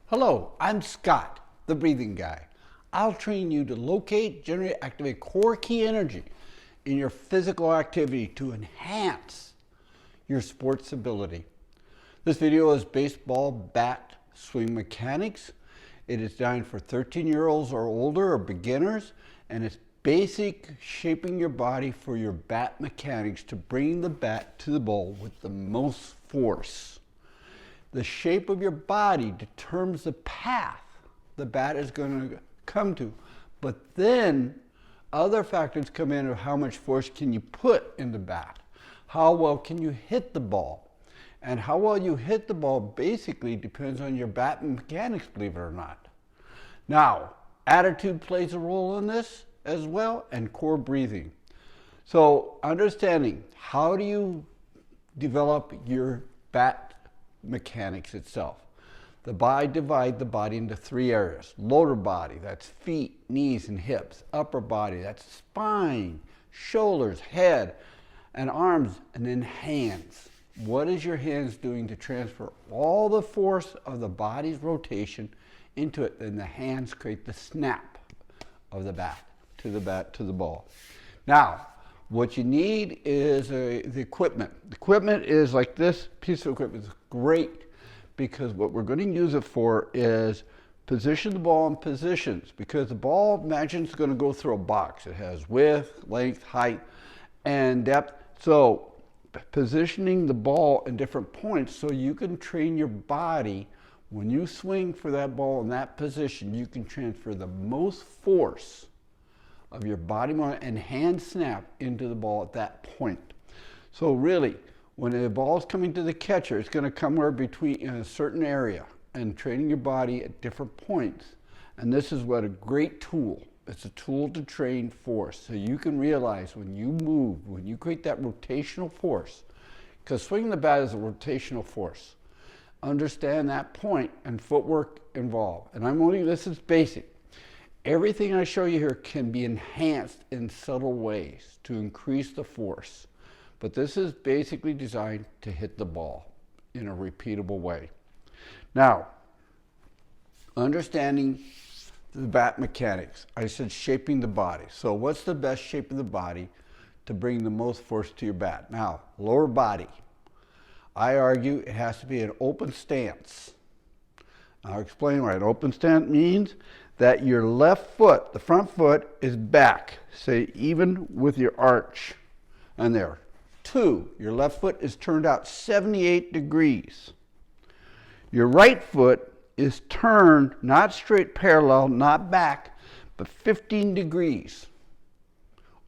Hello, I'm Scott, the breathing guy. I'll train you to locate, generate, activate core key energy in your physical activity to enhance your sports ability. This video is baseball bat swing mechanics. It is designed for 13-year-olds or older or beginners, and it's basic shaping your body for your bat mechanics to bring the bat to the ball with the most force. The shape of your body determines the path the bat is going to come to. But then other factors come in of how much force can you put in the bat. How well can you hit the ball? And how well you hit the ball basically depends on your bat mechanics, believe it or not. Now, attitude plays a role in this as well, and core breathing. So understanding how do you develop your bat mechanics itself. I divide the body into three areas. Lower body, that's feet, knees, and hips. Upper body, that's spine, shoulders, head, and arms, and then hands. What is your hands doing to transfer all the force of the body's rotation into it? Then the hands create the snap of the bat to the ball. Now, what you need is the equipment. The equipment is like this piece of equipment. It's great because what we're going to use it for is position the ball in positions, because the ball, imagine it's going to go through a box. It has width, length, height, and depth. So positioning the ball in different points so you can train your body. When you swing for that ball in that position, you can transfer the most force of your body movement and hand snap into the ball at that point. So really, when the ball is coming to the catcher, it's going to come where between in a certain area, and training your body at different points. And this is what a great tool. It's a tool to train force. So you can realize when you move, when you create that rotational force, because swinging the bat is a rotational force. Understand that point and footwork involved. And this is basic. Everything I show you here can be enhanced in subtle ways to increase the force. But this is basically designed to hit the ball in a repeatable way. Now, understanding the bat mechanics. I said shaping the body. So what's the best shape of the body to bring the most force to your bat? Now, lower body. I argue it has to be an open stance. I'll explain why. An open stance means that your left foot, the front foot, is back, say even with your arch. And there. 2, your left foot is turned out 78 degrees. Your right foot is turned, not straight parallel, not back, but 15 degrees.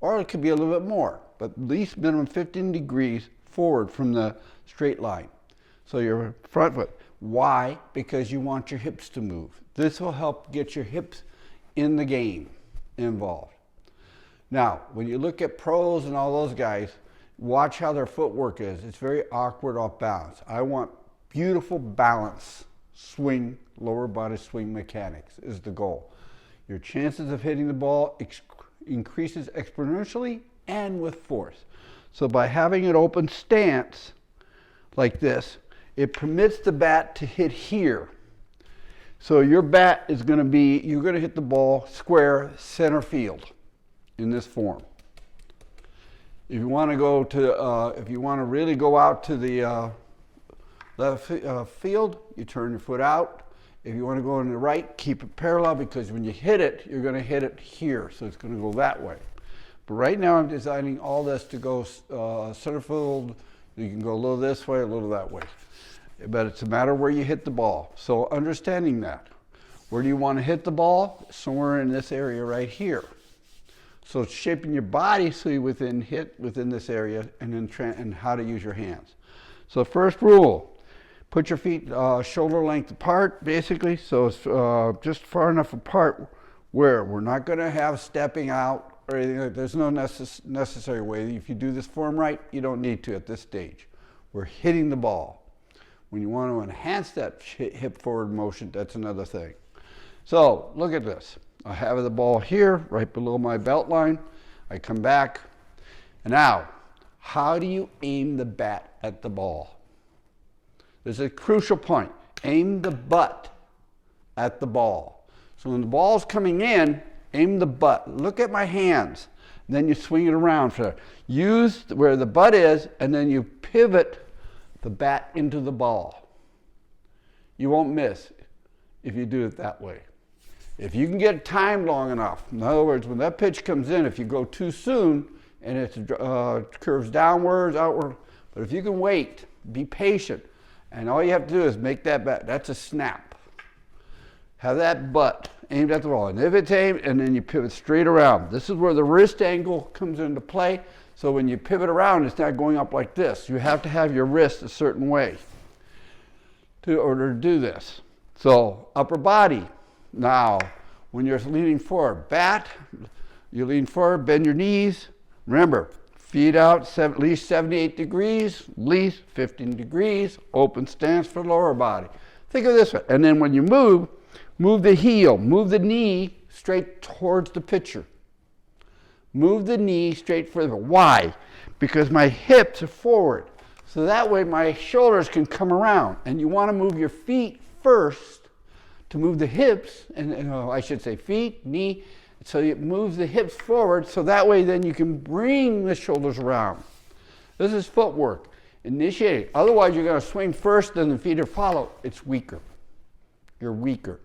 Or it could be a little bit more, but at least minimum 15 degrees forward from the straight line. So your front foot. Why? Because you want your hips to move. This will help get your hips in the game involved. Now, when you look at pros and all those guys, watch how their footwork is. It's very awkward off balance. I want beautiful balance swing, lower body swing mechanics is the goal. Your chances of hitting the ball increases exponentially and with force. So by having an open stance like this, it permits the bat to hit here. So your bat is going to be, you're going to hit the ball square center field in this form. If you want to go to, if you want to really go out to the left field, you turn your foot out. If you want to go in the right, keep it parallel, because when you hit it, you're going to hit it here. So it's going to go that way. But right now I'm designing all this to go center field. You can go a little this way, a little that way. But it's a matter where you hit the ball. So understanding that. Where do you want to hit the ball? Somewhere in this area right here. So it's shaping your body so you hit within this area, and then and how to use your hands. So first rule, put your feet shoulder length apart, basically. So it's just far enough apart where we're not going to have stepping out or anything like that. There's no necessary way. If you do this form right, you don't need to at this stage. We're hitting the ball. When you want to enhance that hip forward motion, that's another thing. So look at this. I have the ball here, right below my belt line. I come back. And now, how do you aim the bat at the ball? There's a crucial point. Aim the butt at the ball. So when the ball's coming in, aim the butt. Look at my hands. Then you swing it around. Use where the butt is, and then you pivot the bat into the ball. You won't miss if you do it that way. If you can get time long enough, in other words, when that pitch comes in, if you go too soon and it curves downwards, outward, but if you can wait, be patient, and all you have to do is make that bat. That's a snap. Have that butt aimed at the ball, and if it's aimed, and then you pivot straight around. This is where the wrist angle comes into play. So when you pivot around, it's not going up like this. You have to have your wrist a certain way in order to do this. So upper body. Now, when you're leaning forward, bat, you lean forward, bend your knees. Remember, feet out at least 78 degrees, at least 15 degrees, open stance for lower body. Think of this way. And then when you move the heel, move the knee straight towards the pitcher. Move the knee straight further. Why? Because my hips are forward. So that way my shoulders can come around. And you want to move your feet first to move the hips, and I should say feet, knee. So you move the hips forward, so that way then you can bring the shoulders around. This is footwork. Initiate. Otherwise you're going to swing first, then the feet are follow. It's weaker. You're weaker.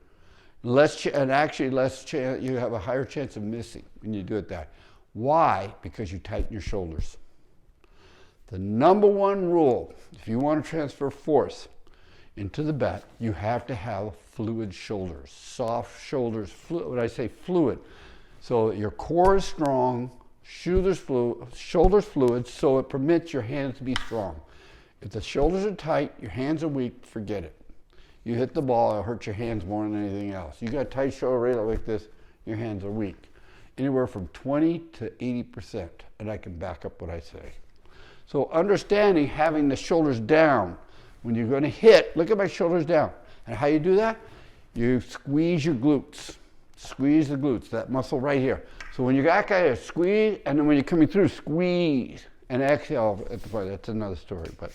And actually less chance, you have a higher chance of missing when you do it that. Why? Because you tighten your shoulders. The number one rule, if you want to transfer force into the bat, you have to have fluid shoulders, soft shoulders. When I say fluid, so your core is strong, shoulders fluid, so it permits your hands to be strong. If the shoulders are tight, your hands are weak, forget it. You hit the ball, it'll hurt your hands more than anything else. You got a tight shoulder right like this, your hands are weak. Anywhere from 20 to 80%, and I can back up what I say. So understanding having the shoulders down, when you're going to hit, look at my shoulders down. And how you do that? You squeeze your glutes. Squeeze the glutes, that muscle right here. So when you got guys, squeeze, and then when you're coming through, squeeze, and exhale at the point. That's another story, but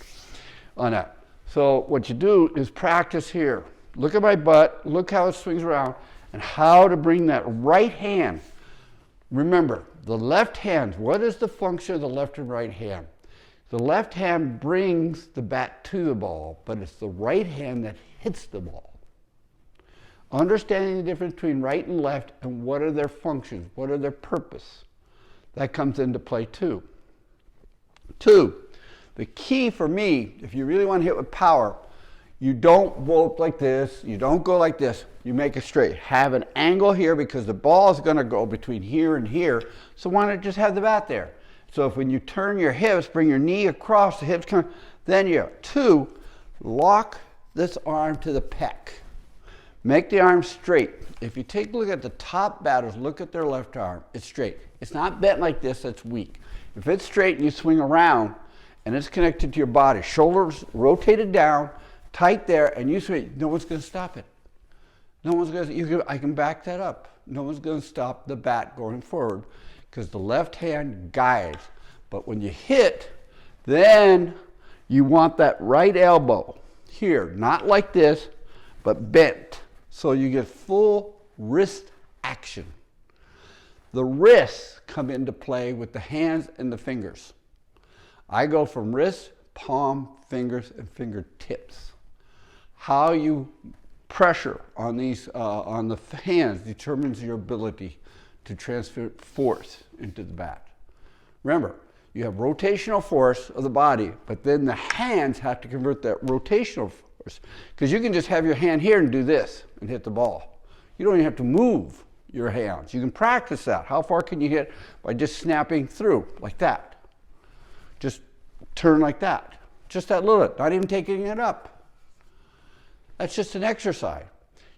on that. So what you do is practice here. Look at my butt, look how it swings around, and how to bring that right hand. Remember, the left hand, what is the function of the left and right hand? The left hand brings the bat to the ball, but it's the right hand that hits the ball. Understanding the difference between right and left and what are their functions, what are their purpose, that comes into play too. Two, the key for me, if you really want to hit with power, you don't go up like this, you don't go like this, you make it straight. Have an angle here because the ball is going to go between here and here, so why not just have the bat there? So if when you turn your hips, bring your knee across, the hips come, then you, two, lock this arm to the pec. Make the arm straight. If you take a look at the top batters, look at their left arm, it's straight. It's not bent like this, that's weak. If it's straight and you swing around and it's connected to your body, shoulders rotated down, tight there, and you swing, no one's going to stop it. No one's going to, I can back that up. No one's going to stop the bat going forward because the left hand guides. But when you hit, then you want that right elbow here, not like this, but bent. So you get full wrist action. The wrists come into play with the hands and the fingers. I go from wrist, palm, fingers, and fingertips. How you pressure on these on the hands determines your ability to transfer force into the bat. Remember, you have rotational force of the body, but then the hands have to convert that rotational force. Because you can just have your hand here and do this and hit the ball. You don't even have to move your hands. You can practice that. How far can you hit? By just snapping through like that. Just turn like that. Just that little bit, not even taking it up. That's just an exercise.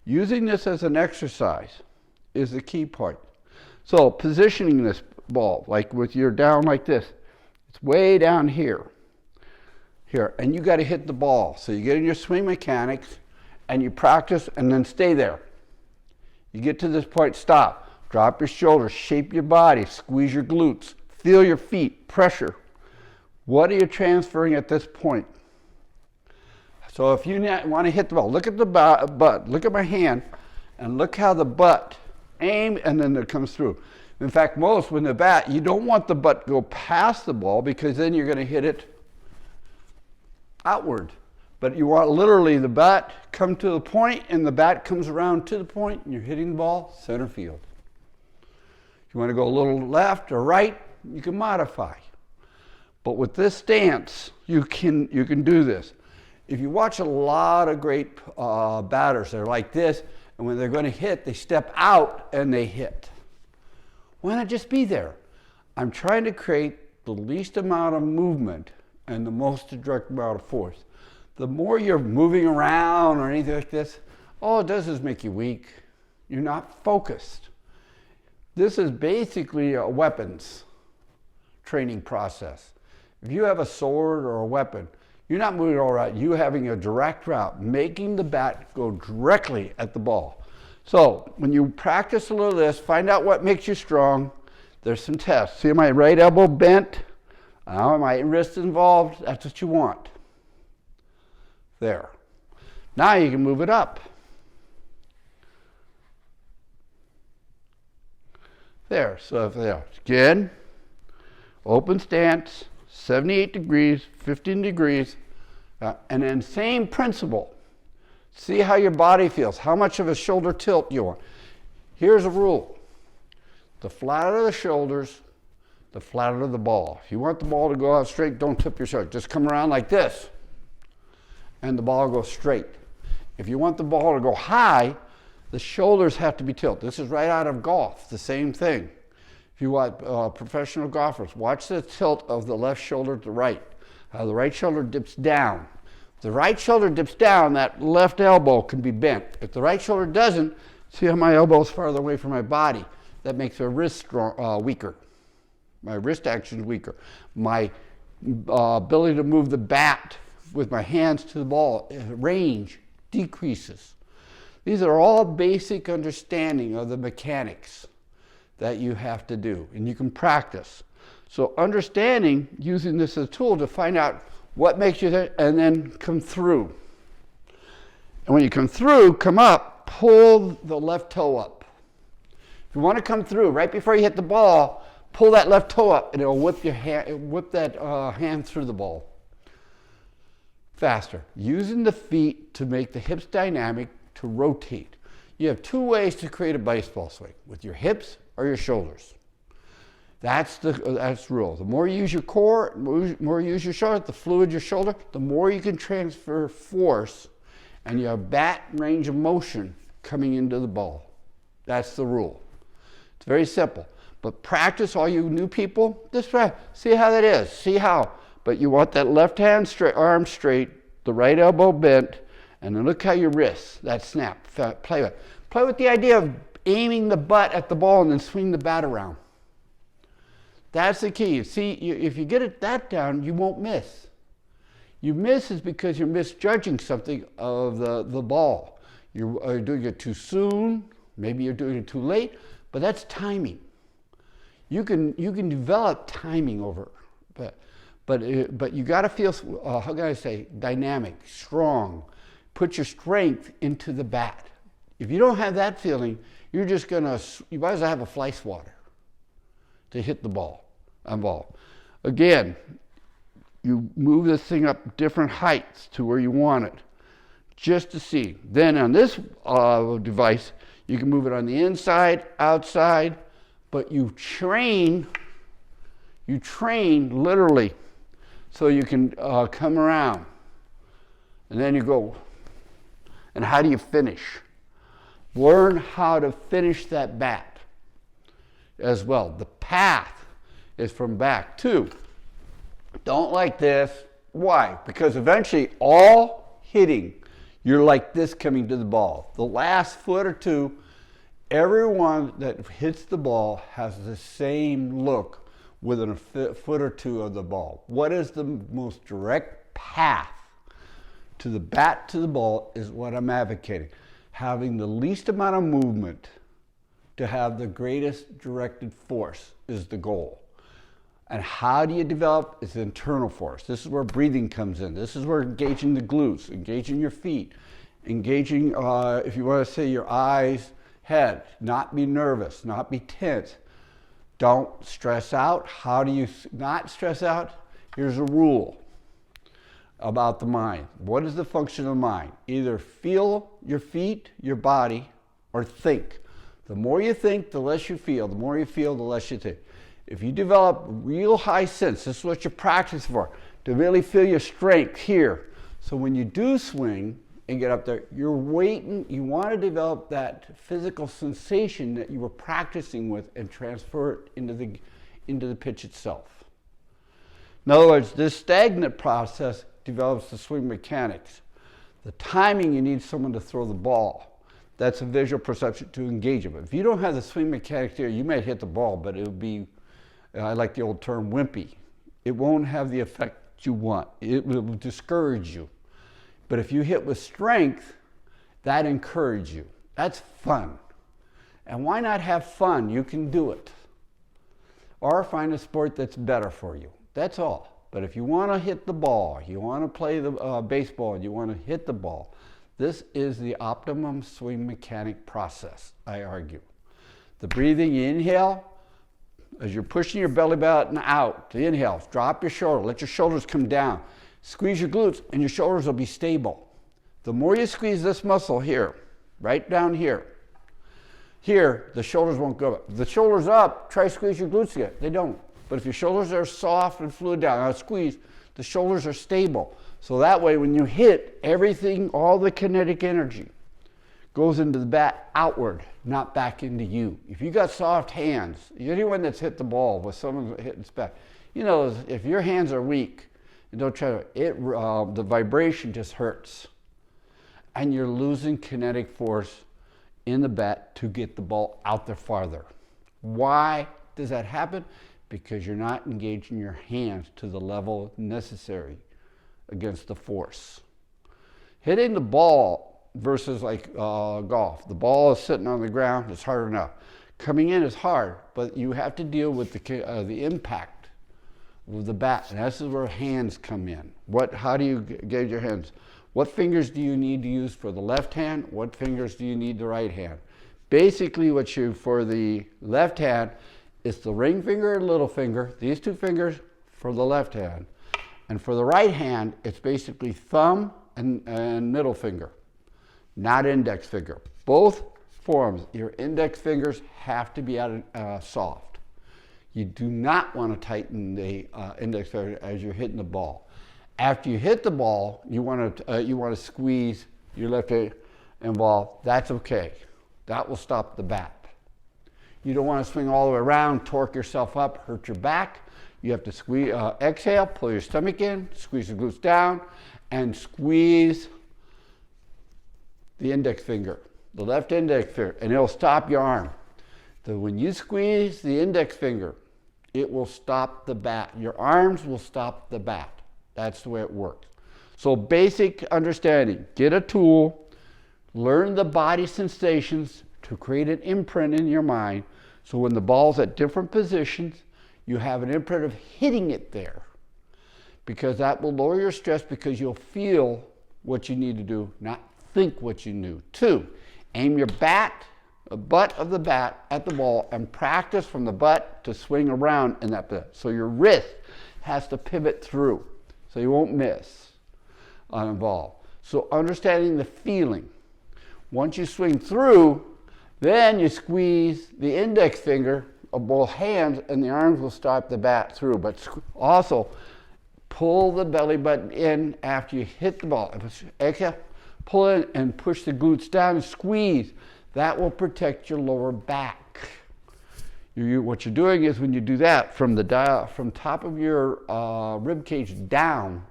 Using this as an exercise is the key part. So positioning this ball, like with your down like this, it's way down here. Here, and you got to hit the ball. So you get in your swing mechanics and you practice and then stay there. You get to this point, stop. Drop your shoulders, shape your body, squeeze your glutes, feel your feet, pressure. What are you transferring at this point? So if you want to hit the ball, look at the butt, look at my hand. And look how the butt aim and then it comes through. In fact, most when the bat, you don't want the butt to go past the ball because then you're going to hit it outward. But you want literally the bat come to the point and the bat comes around to the point and you're hitting the ball center field. If you want to go a little left or right, you can modify. But with this stance, you can do this. If you watch a lot of great batters, they're like this, and when they're going to hit, they step out and they hit. Why not just be there? I'm trying to create the least amount of movement and the most direct amount of force. The more you're moving around or anything like this, all it does is make you weak. You're not focused. This is basically a weapons training process. If you have a sword or a weapon, you're not moving all right. You're having a direct route, making the bat go directly at the ball. So when you practice a little of this, find out what makes you strong. There's some tests. See my right elbow bent? My wrist involved. That's what you want. There. Now you can move it up. There. So there. Again, open stance, 78 degrees, 15 degrees, and then same principle. See how your body feels, how much of a shoulder tilt you want. Here's a rule. The flatter the shoulders, the flatter the ball. If you want the ball to go out straight, don't tip your shoulder. Just come around like this, and the ball goes straight. If you want the ball to go high, the shoulders have to be tilted. This is right out of golf, the same thing. If you want professional golfers, watch the tilt of the left shoulder to the right, how the right shoulder dips down. If the right shoulder dips down, that left elbow can be bent. If the right shoulder doesn't, see how my elbow is farther away from my body. That makes my wrist weaker. My wrist action is weaker. My ability to move the bat with my hands to the ball, range decreases. These are all basic understanding of the mechanics that you have to do, and you can practice. So understanding, using this as a tool to find out what makes you there, and then come through. And when you come through, come up, pull the left toe up. If you want to come through, right before you hit the ball, pull that left toe up, and it'll whip that hand through the ball. Faster. Using the feet to make the hips dynamic, to rotate. You have two ways to create a baseball swing, with your hips or your shoulders. That's the rule. The more you use your core, the more you use your shoulder, the fluid your shoulder, the more you can transfer force and you have bat range of motion coming into the ball. That's the rule. It's very simple. But practice, all you new people, just try. See how that is. See how. But you want that left hand straight, arm straight, the right elbow bent, and then look how your wrists, that snap, play with. Play with the idea of aiming the butt at the ball and then swing the bat around. That's the key. See, if you get that down, you won't miss. You miss is because you're misjudging something of the ball. You're doing it too soon, maybe you're doing it too late, but that's timing. You can develop timing over, but you got to feel, how can I say, dynamic, strong. Put your strength into the bat. If you don't have that feeling, you're just gonna, you might as well have a fly swatter to hit the ball. Again, you move this thing up different heights to where you want it, just to see. Then on this device, you can move it on the inside, outside, but you train literally so you can come around. And then you go. And how do you finish? Learn how to finish that bat as well. The path is from back to. Don't like this. Why? Because eventually all hitting, you're like this coming to the ball. The last foot or two, everyone that hits the ball has the same look within a foot or two of the ball. What is the most direct path to the bat to the ball is what I'm advocating. Having the least amount of movement to have the greatest directed force is the goal. And how do you develop? It's internal force. This is where breathing comes in. This is where engaging the glutes, engaging your feet, Engaging, if you want to say your eyes, head, not be nervous, not be tense. Don't stress out. How do you not stress out? Here's a rule about the mind. What is the function of the mind? Either feel your feet, your body, or think. The more you think, the less you feel. The more you feel, the less you think. If you develop real high sense, this is what you practice for, to really feel your strength here. So when you do swing and get up there, you're waiting, you want to develop that physical sensation that you were practicing with and transfer it into the pitch itself. In other words, this stagnant process develops the swing mechanics. The timing, you need someone to throw the ball. That's a visual perception to engage it. If you don't have the swing mechanics here, you may hit the ball, but it'll be, I like the old term, wimpy. It won't have the effect you want. It will discourage you. But if you hit with strength, that encourages you. That's fun. And why not have fun? You can do it. Or find a sport that's better for you. That's all. But if you want to hit the ball, you want to play the baseball, and you want to hit the ball, this is the optimum swing mechanic process, I argue. The breathing, you inhale, as you're pushing your belly button out, the inhale, drop your shoulder, let your shoulders come down. Squeeze your glutes and your shoulders will be stable. The more you squeeze this muscle here, right down here, the shoulders won't go up. If the shoulders up, try to squeeze your glutes again. They don't. But if your shoulders are soft and fluid down, now squeeze, the shoulders are stable. So that way when you hit, everything, all the kinetic energy goes into the bat outward, not back into you. If you got soft hands, anyone that's hit the ball with someone hitting its back, you know, if your hands are weak, don't try to, the vibration just hurts. And you're losing kinetic force in the bat to get the ball out there farther. Why does that happen? Because you're not engaging your hands to the level necessary against the force. Hitting the ball versus like golf, the ball is sitting on the ground, it's hard enough. Coming in is hard, but you have to deal with the impact of the bat, and this is where hands come in. How do you gauge your hands? What fingers do you need to use for the left hand? What fingers do you need the right hand? Basically, for the left hand, it's the ring finger and little finger, these two fingers for the left hand. And for the right hand, it's basically thumb and middle finger, not index finger. Both forms, your index fingers have to be soft. You do not want to tighten the index finger as you're hitting the ball. After you hit the ball, you want to squeeze your left hand and ball. That's okay. That will stop the bat. You don't want to swing all the way around, torque yourself up, hurt your back. You have to squeeze, exhale, pull your stomach in, squeeze the glutes down, and squeeze the index finger, the left index finger, and it'll stop your arm. So when you squeeze the index finger, it will stop the bat. Your arms will stop the bat. That's the way it works. So basic understanding, get a tool, learn the body sensations to create an imprint in your mind. So when the ball's at different positions, you have an imprint of hitting it there. Because that will lower your stress because you'll feel what you need to do, not think what you knew. 2, aim your butt of the bat at the ball and practice from the butt to swing around in that bat. So your wrist has to pivot through so you won't miss on a ball. So understanding the feeling. Once you swing through, then you squeeze the index finger of both hands and the arms will stop the bat through. But also pull the belly button in after you hit the ball. Exhale, pull in and push the glutes down and squeeze. That will protect your lower back. What you're doing is when you do that, from top of your rib cage down,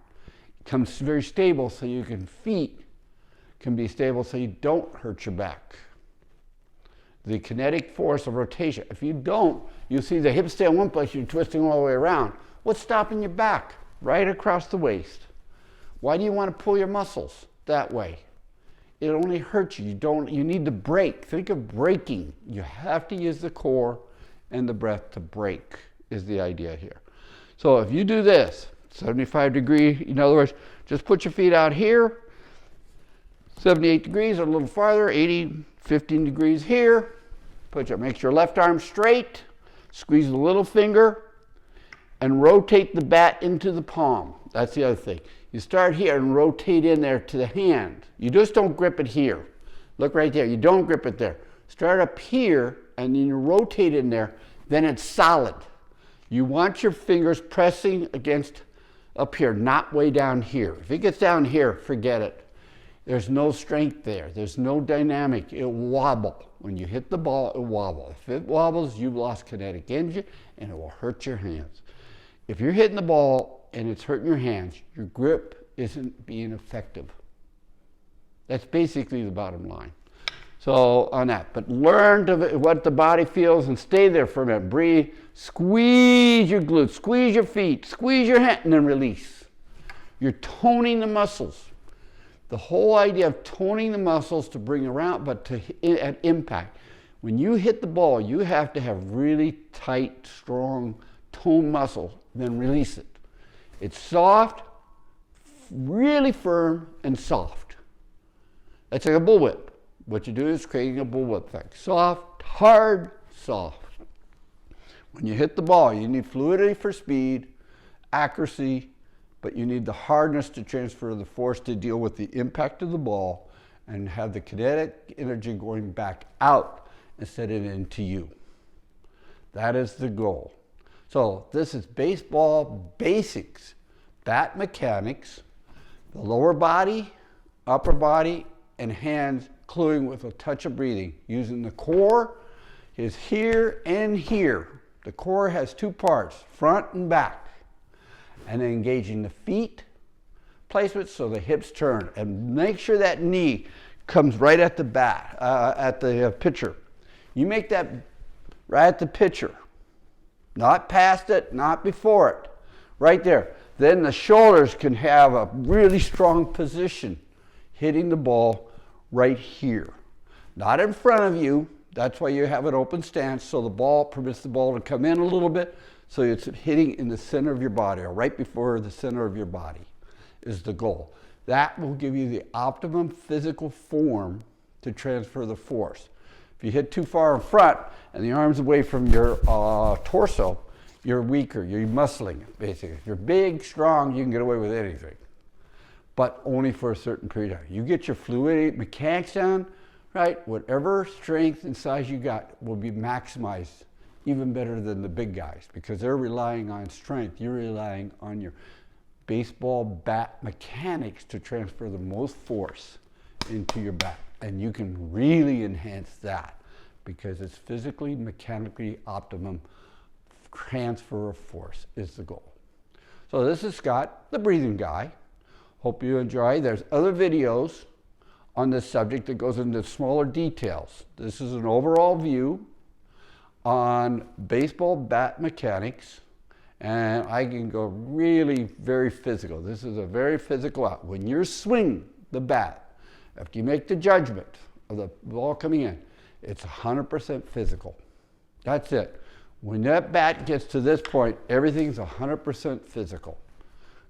it comes very stable so your feet can be stable so you don't hurt your back. The kinetic force of rotation. If you don't, you see the hips stay in one place, you're twisting all the way around. What's stopping your back? Right across the waist. Why do you want to pull your muscles that way? It only hurts you. You need to brake. Think of braking. You have to use the core and the breath to brake is the idea here. So if you do this, 75 degree, in other words, just put your feet out here, 78 degrees or a little farther, 80, 15 degrees here. Make your left arm straight, squeeze the little finger, and rotate the bat into the palm. That's the other thing. You start here and rotate in there to the hand. You just don't grip it here. Look right there, you don't grip it there. Start up here and then you rotate in there, then it's solid. You want your fingers pressing against up here, not way down here. If it gets down here, forget it. There's no strength there. There's no dynamic. It'll wobble. When you hit the ball, it'll wobble. If it wobbles, you've lost kinetic energy and it will hurt your hands. If you're hitting the ball and it's hurting your hands, your grip isn't being effective. That's basically the bottom line. So on that, but learn what the body feels and stay there for a minute. Breathe, squeeze your glutes, squeeze your feet, squeeze your hand, and then release. You're toning the muscles. The whole idea of toning the muscles to bring around, but at impact. When you hit the ball, you have to have really tight, strong, toned muscles, then release it. It's soft, really firm, and soft. That's like a bullwhip. What you do is creating a bullwhip effect. Soft, hard, soft. When you hit the ball, you need fluidity for speed, accuracy, but you need the hardness to transfer the force to deal with the impact of the ball and have the kinetic energy going back out instead of into you. That is the goal. So this is baseball basics, bat mechanics, the lower body, upper body, and hands cluing with a touch of breathing. Using the core is here and here. The core has two parts, front and back. And then engaging the feet placement so the hips turn. And make sure that knee comes right at the bat, at the pitcher. You make that right at the pitcher. Not past it, not before it. Right there. Then the shoulders can have a really strong position hitting the ball right here. Not in front of you. That's why you have an open stance, so the ball permits the ball to come in a little bit, so it's hitting in the center of your body, or right before the center of your body is the goal. That will give you the optimum physical form to transfer the force. If you hit too far in front and the arm's away from your torso, you're weaker, you're muscling it, basically. If you're big, strong, you can get away with anything, but only for a certain period of time. You get your fluidity mechanics down, right? Whatever strength and size you got will be maximized even better than the big guys because they're relying on strength. You're relying on your baseball bat mechanics to transfer the most force into your bat. And you can really enhance that because it's physically, mechanically optimum transfer of force is the goal. So this is Scott, the breathing guy. Hope you enjoy. There's other videos on this subject that goes into smaller details. This is an overall view on baseball bat mechanics, and I can go really very physical. This is a very physical out. When you're swinging the bat, after you make the judgment of the ball coming in, it's 100% physical. That's it. When that bat gets to this point, everything's 100% physical.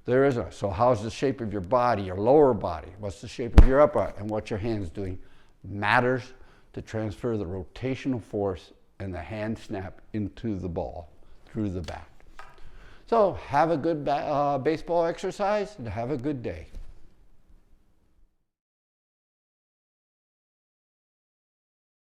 There is a, so how's the shape of your body, your lower body? What's the shape of your upper, and what your hand's doing matters to transfer the rotational force and the hand snap into the ball through the bat. So have a good baseball exercise and have a good day.